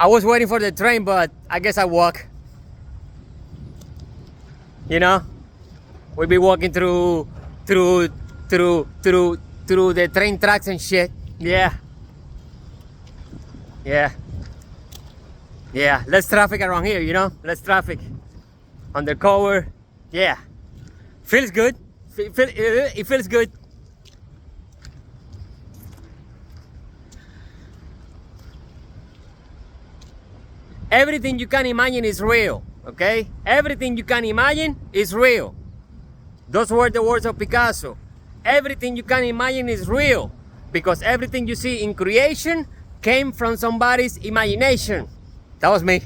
I was waiting for the train, but I guess I walk. You know, we'll be walking through the train tracks and shit. Yeah. Yeah. Yeah. Less traffic around here, you know? Less traffic. Undercover. Yeah. Feels good. It feels good. Everything you can imagine is real, okay? Everything you can imagine is real. Those were the words of Picasso. Everything you can imagine is real because everything you see in creation came from somebody's imagination. That was me.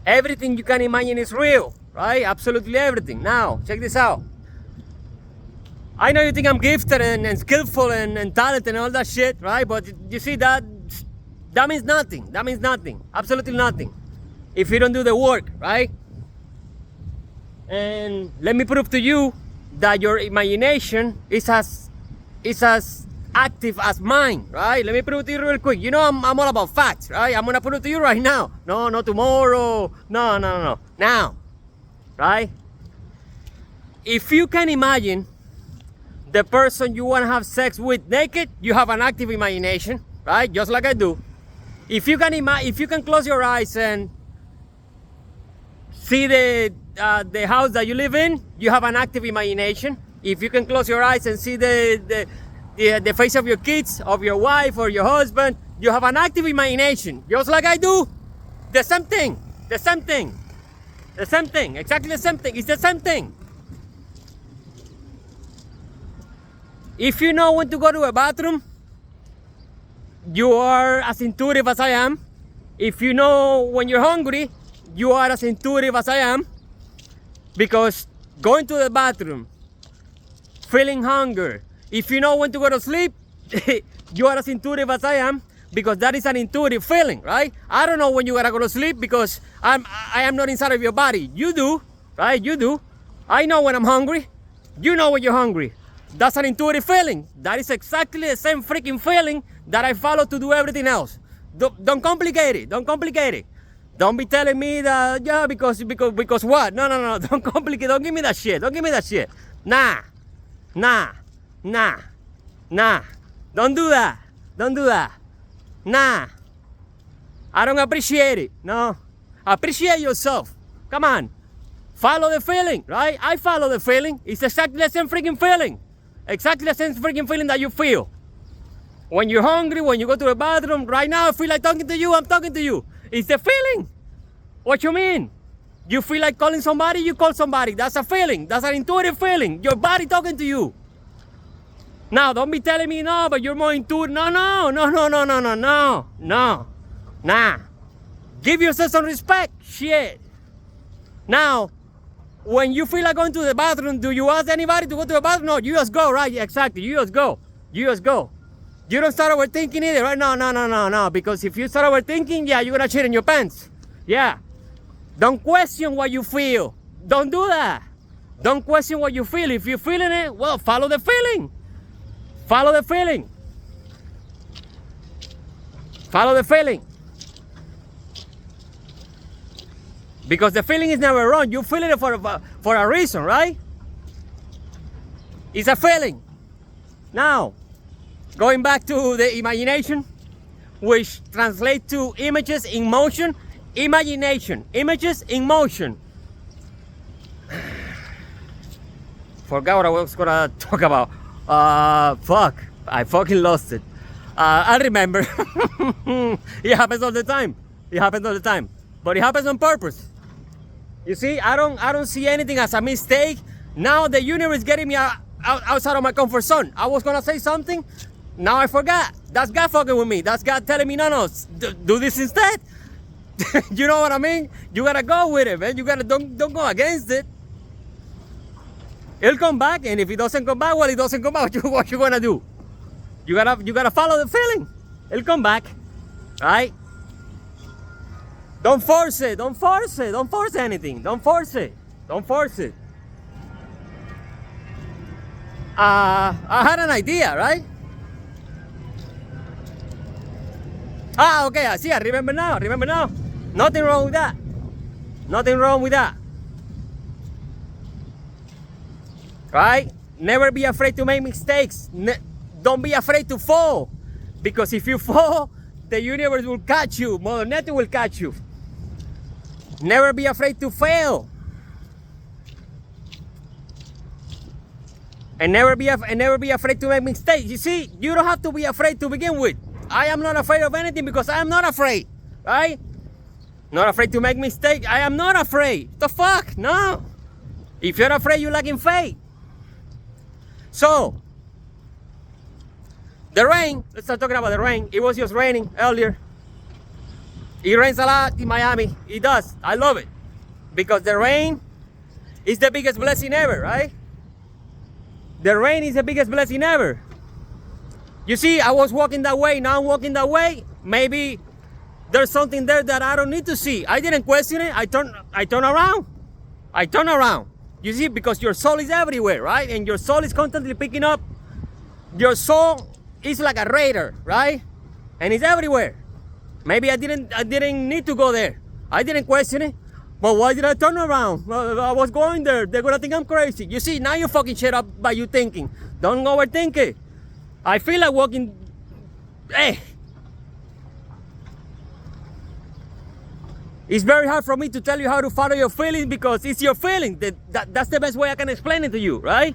Everything you can imagine is real, right? Absolutely everything. Now, check this out. I know you think I'm gifted and skillful and talented and all that shit, right? But you see that means nothing. That means nothing. Absolutely nothing. If you don't do the work, right? And let me prove to you that your imagination is as active as mine, right? Let me prove it to you real quick. You know I'm all about facts, right? I'm gonna prove it to you right now. No, not tomorrow. No. Now, right? If you can imagine the person you wanna have sex with naked, you have an active imagination, right? Just like I do. If you can close your eyes and see the house that you live in, you have an active imagination. If you can close your eyes and see the face of your kids, of your wife or your husband, you have an active imagination. Just like I do. The same thing. Exactly the same thing. It's the same thing. If you know when to go to a bathroom, you are as intuitive as I am. If you know when you're hungry, you are as intuitive as I am. Because going to the bathroom, feeling hunger. If you know when to go to sleep, you are as intuitive as I am. Because that is an intuitive feeling, right? I don't know when you gotta go to sleep because I am not inside of your body. You do, right? You do. I know when I'm hungry. You know when you're hungry. That's an intuitive feeling. That is exactly the same freaking feeling that I follow to do everything else. Don't complicate it. Don't complicate it. Don't be telling me that, yeah, because what? No. Don't complicate. Don't give me that shit. Don't give me that shit. Nah. Don't do that. Nah. I don't appreciate it. No. Appreciate yourself. Come on. Follow the feeling, right? I follow the feeling. It's exactly the same freaking feeling. Exactly the same freaking feeling that you feel. When you're hungry, when you go to the bathroom, right now I feel like talking to you, I'm talking to you. It's the feeling. What you mean? You feel like calling somebody, you call somebody. That's a feeling. That's an intuitive feeling. Your body talking to you. Now, don't be telling me, no, but you're more intuitive. No. Nah. Give yourself some respect. Shit. Now, when you feel like going to the bathroom, do you ask anybody to go to the bathroom? No, you just go, right? Exactly. You just go. You don't start overthinking either, right? No. Because if you start overthinking, yeah, you're gonna shit in your pants. Yeah. Don't question what you feel. Don't do that. Don't question what you feel. If you're feeling it, well, follow the feeling. Follow the feeling. Because the feeling is never wrong. You feeling it for a reason, right? It's a feeling. Now, going back to the imagination, which translates to images in motion. Imagination. Images in motion. Forgot what I was gonna talk about. Fuck. I fucking lost it. I remember. It happens all the time. But it happens on purpose. You see, I don't see anything as a mistake. Now the universe is getting me outside of my comfort zone. I was gonna say something. Now I forgot. That's God fucking with me. That's God telling me, no, do this instead. You know what I mean? You gotta go with it, man. You gotta don't go against it. It'll come back, and if it doesn't come back, well, it doesn't come back. What you gonna do? You gotta follow the feeling. It'll come back, right? Don't force it. Don't force anything. Don't force it. I had an idea, right? Ah, okay, I see, I remember now, Nothing wrong with that. Nothing wrong with that. Right? Never be afraid to make mistakes. Don't be afraid to fall. Because if you fall, the universe will catch you. Mother Nature will catch you. Never be afraid to fail. And never be afraid to make mistakes. You see, you don't have to be afraid to begin with. I am not afraid of anything because I am not afraid. Right? Not afraid to make mistakes. I am not afraid. The fuck? No. If you're afraid, you're lacking faith. So, the rain, let's start talking about the rain. It was just raining earlier. It rains a lot in Miami. It does. I love it. Because the rain is the biggest blessing ever, right? The rain is the biggest blessing ever. You see, I was walking that way, now I'm walking that way. Maybe there's something there that I don't need to see. I didn't question it. I turn around. I turn around. You see, because your soul is everywhere, right? And your soul is constantly picking up. Your soul is like a radar, right? And it's everywhere. Maybe I didn't need to go there. I didn't question it. But why did I turn around? Well, I was going there. They're gonna think I'm crazy. You see, now you're fucking shit up by you thinking. Don't overthink it. I feel like walking. Hey. It's very hard for me to tell you how to follow your feelings because it's your feeling. That's the best way I can explain it to you, right?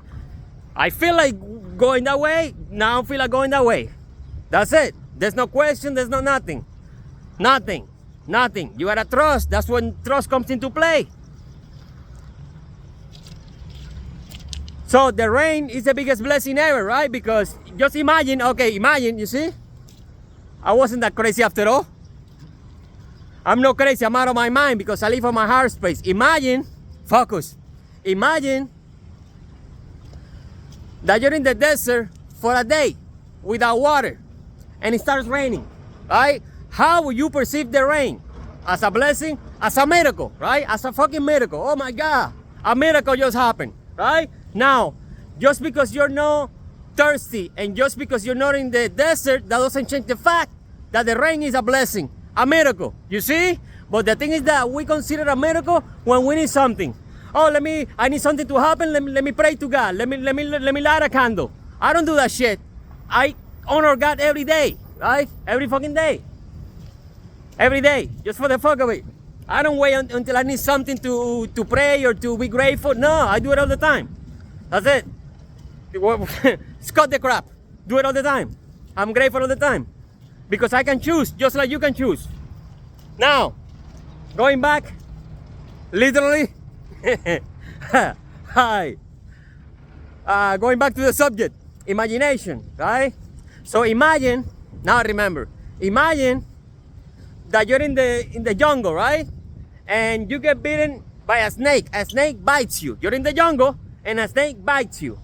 I feel like going that way. Now I feel like going that way. That's it. There's no question. There's no nothing. Nothing. Nothing. You gotta trust. That's when trust comes into play. So the rain is the biggest blessing ever, right? Because just imagine, you see? I wasn't that crazy after all. I'm not crazy, I'm out of my mind because I live on my heart space. Imagine, focus. Imagine that you're in the desert for a day without water and it starts raining, right? How will you perceive the rain? As a blessing? As a miracle, right? As a fucking miracle. Oh my God, a miracle just happened, right? Now, just because you're not thirsty and just because you're not in the desert, that doesn't change the fact that the rain is a blessing, a miracle, you see? But the thing is that we consider a miracle when we need something. Oh, I need something to happen, let me pray to God, let me light a candle. I don't do that shit. I honor God every day, right? Every fucking day. Every day, just for the fuck of it. I don't wait until I need something to pray or to be grateful. No, I do it all the time. That's it. Cut the crap. Do it all the time. I'm grateful all the time. Because I can choose, just like you can choose. Now, going back, literally, hi. Going back to the subject, imagination, right? So imagine, now remember, imagine that you're in the jungle, right? And you get bitten by a snake. A snake bites you. You're in the jungle and a snake bites you.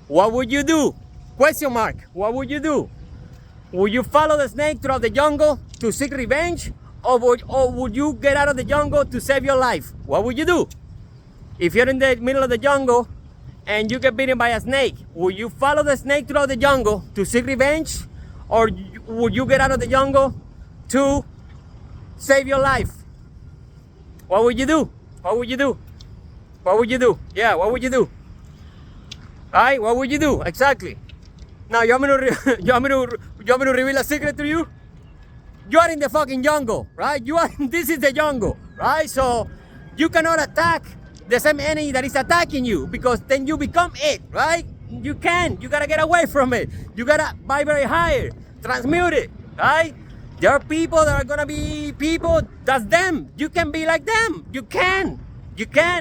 What would you do? Question mark. What would you do? Would you follow the snake throughout the jungle to seek revenge? Or would you get out of the jungle to save your life? What would you do? If you're in the middle of the jungle and you get bitten by a snake, would you follow the snake throughout the jungle to seek revenge? Or would you get out of the jungle to save your life? What would you do? What would you do? What would you do? Yeah, what would you do? Alright, what would you do? Exactly. Now, you want me to reveal a secret to you? You are in the fucking jungle, right? This is the jungle, right? So, you cannot attack the same enemy that is attacking you because then you become it, right? You gotta get away from it. You gotta vibrate higher, transmute it, right? There are people that are gonna be people, that's them. You can be like them. You can,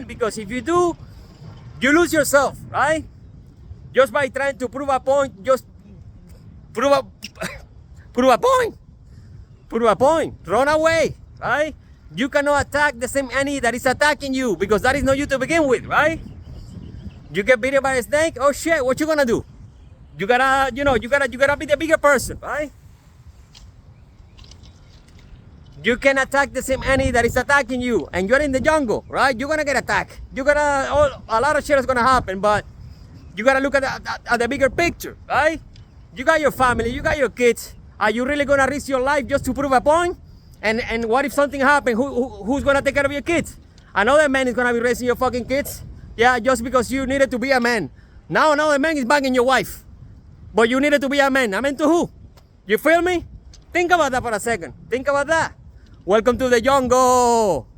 because if you do, you lose yourself, right? Just by trying to prove a point, just prove a point. Prove a point. Run away, right? You cannot attack the same enemy that is attacking you because that is not you to begin with, right? You get bitten by a snake, oh shit, what you gonna do? You gotta be the bigger person, right? You can attack the same enemy that is attacking you, and you're in the jungle, right? You're gonna get attacked. A lot of shit is gonna happen, but you gotta look at the bigger picture, right? You got your family, you got your kids. Are you really gonna risk your life just to prove a point? And what if something happens? Who's gonna take care of your kids? Another man is gonna be raising your fucking kids. Yeah, just because you needed to be a man. Now another man is banging your wife. But you needed to be a man. A man to who? You feel me? Think about that for a second. Think about that. Welcome to the jungle.